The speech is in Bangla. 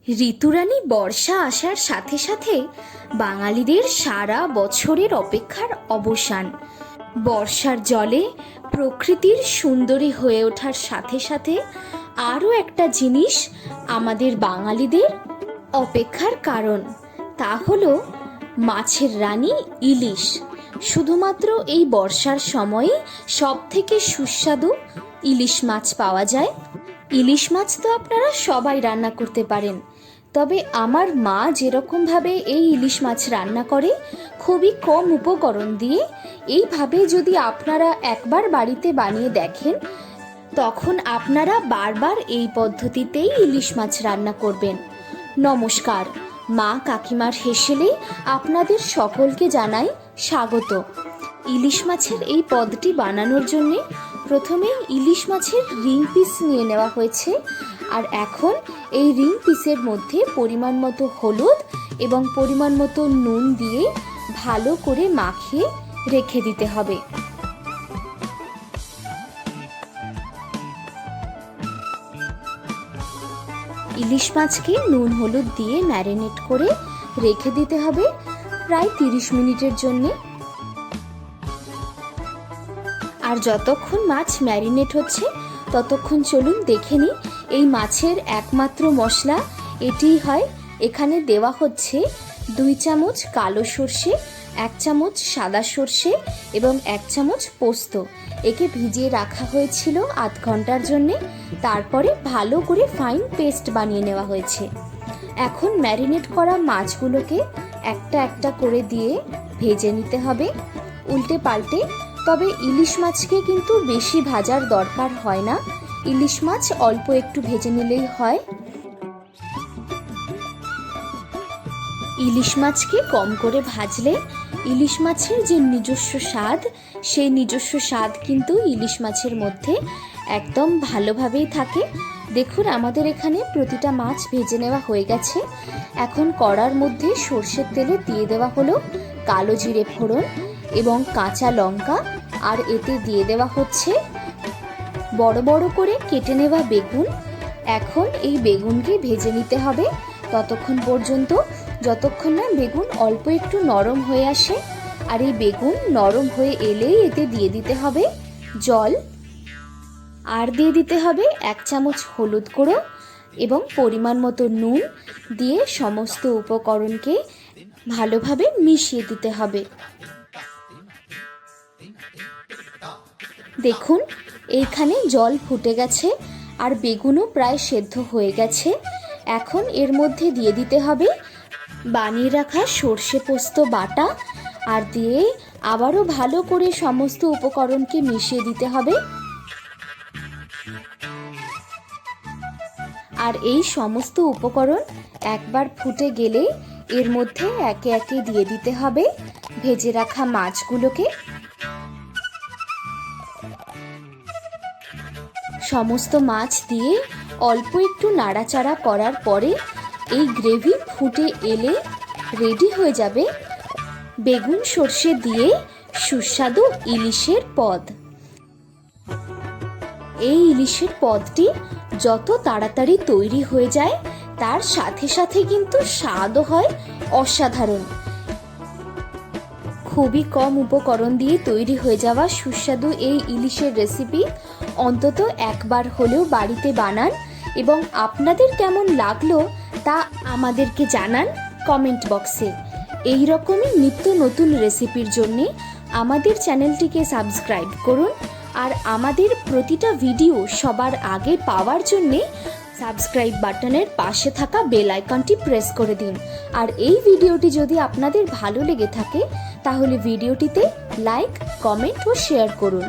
ঋতুরানী বর্ষা আসার সাথে সাথে বাঙালিদের সারা বছরের অপেক্ষার অবসান। বর্ষার জলে প্রকৃতির সুন্দরী হয়ে ওঠার সাথে সাথে আরও একটা জিনিস আমাদের বাঙালিদের অপেক্ষার কারণ, তা হলো মাছের রানী ইলিশ। শুধুমাত্র এই বর্ষার সময়ে সব থেকে সুস্বাদু ইলিশ মাছ পাওয়া যায়। ইলিশ মাছ তো আপনারা সবাই রান্না করতে পারেন, তবে আমার মা যেরকমভাবে এই ইলিশ মাছ রান্না করে খুবই কম উপকরণ দিয়ে, এইভাবে যদি আপনারা একবার বাড়িতে বানিয়ে দেখেন তখন আপনারা বারবার এই পদ্ধতিতেই ইলিশ মাছ রান্না করবেন। নমস্কার, মা কাকিমার হেসেলে আপনাদের সকলকে জানাই স্বাগত। ইলিশ মাছের এই পদটি বানানোর জন্যে প্রথমে ইলিশ মাছের রিং পিস নিয়ে নেওয়া হয়েছে, আর এখন এই রিং পিসের মধ্যে পরিমাণ মতো হলুদ এবং পরিমাণ মতো নুন দিয়ে ভালো করে মাখিয়ে রেখে দিতে হবে। ইলিশ মাছকে নুন হলুদ দিয়ে ম্যারিনেট করে রেখে দিতে হবে প্রায় 30 মিনিটের জন্যে। আর যতক্ষণ মাছ ম্যারিনেট হচ্ছে ততক্ষণ চলুন দেখে নিই এই মাছের একমাত্র মশলা এটিই হয়। এখানে দেওয়া হচ্ছে 2 চামচ কালো সর্ষে, 1 চামচ সাদা সর্ষে এবং 1 চামচ পোস্ত। একে ভিজিয়ে রাখা হয়েছিল আধ ঘন্টার জন্যে, তারপরে ভালো করে ফাইন পেস্ট বানিয়ে নেওয়া হয়েছে। এখন ম্যারিনেট করা মাছগুলোকে একটা একটা করে দিয়ে ভেজে নিতে হবে উল্টে পাল্টে। তবে ইলিশ মাছকে কিন্তু বেশি ভাজার দরকার হয় না, ইলিশ মাছ অল্প একটু ভেজে নিলেই হয়। ইলিশ মাছকে কম করে ভাজলে ইলিশ মাছের যে নিজস্ব স্বাদ, সেই নিজস্ব স্বাদ কিন্তু ইলিশ মাছের মধ্যে একদম ভালোভাবেই থাকে। দেখুন, আমাদের এখানে প্রতিটা মাছ ভেজে নেওয়া হয়ে গেছে। এখন কড়ার মধ্যে সর্ষের তেলে দিয়ে দেওয়া হলো কালো জিরে ফোড়ন এবং কাঁচা লঙ্কা, আর এতে দিয়ে দেওয়া হচ্ছে বড় বড় করে কেটে নেওয়া বেগুন। এখন এই বেগুনকে ভেজে নিতে হবে ততক্ষণ পর্যন্ত যতক্ষণ না বেগুন অল্প একটু নরম হয়ে আসে। আর এই বেগুন নরম হয়ে এলেই এতে দিয়ে দিতে হবে জল, আর দিয়ে দিতে হবে 1 চামচ হলুদ গুঁড়ো এবং পরিমাণ মতো নুন দিয়ে সমস্ত উপকরণকে ভালোভাবে মিশিয়ে দিতে হবে। দেখুন, এইখানে জল ফুটে গেছে আর বেগুনও প্রায় সেদ্ধ হয়ে গেছে। এখন এর মধ্যে দিয়ে দিতে হবে বানিয়ে রাখা সর্ষে পোস্ত বাটা, আর দিয়ে আবারও ভালো করে সমস্ত উপকরণকে মিশিয়ে দিতে হবে। আর এই সমস্ত উপকরণ একবার ফুটে গেলে এর মধ্যে একে একে দিয়ে দিতে হবে ভেজে রাখা মাছগুলোকে। সমস্ত মাছ দিয়ে অল্প একটু নাড়াচাড়া করার পরে এই গ্রেভি ফুটে এলে রেডি হয়ে যাবে বেগুন সর্ষে দিয়ে সুস্বাদু ইলিশের পদ। এই ইলিশের পদটি যত তাড়াতাড়ি তৈরি হয়ে যায় তার সাথে সাথে কিন্তু স্বাদও হয় অসাধারণ। খুবই কম উপকরণ দিয়ে তৈরি হয়ে যাওয়া সুস্বাদু এই ইলিশের রেসিপি অন্তত একবার হলেও বাড়িতে বানান, এবং আপনাদের কেমন লাগলো তা আমাদেরকে জানান কমেন্ট বক্সে। এই রকমই নিত্য নতুন রেসিপির জন্যে আমাদের চ্যানেলটিকে সাবস্ক্রাইব করুন, আর আমাদের প্রতিটা ভিডিও সবার আগে পাওয়ার জন্যে সাবস্ক্রাইব বাটনের পাশে থাকা বেল আইকনটি প্রেস করে দিন। আর এই ভিডিওটি যদি আপনাদের ভালো লেগে থাকে তাহলে ভিডিওটিতে লাইক, কমেন্ট ও শেয়ার করুন।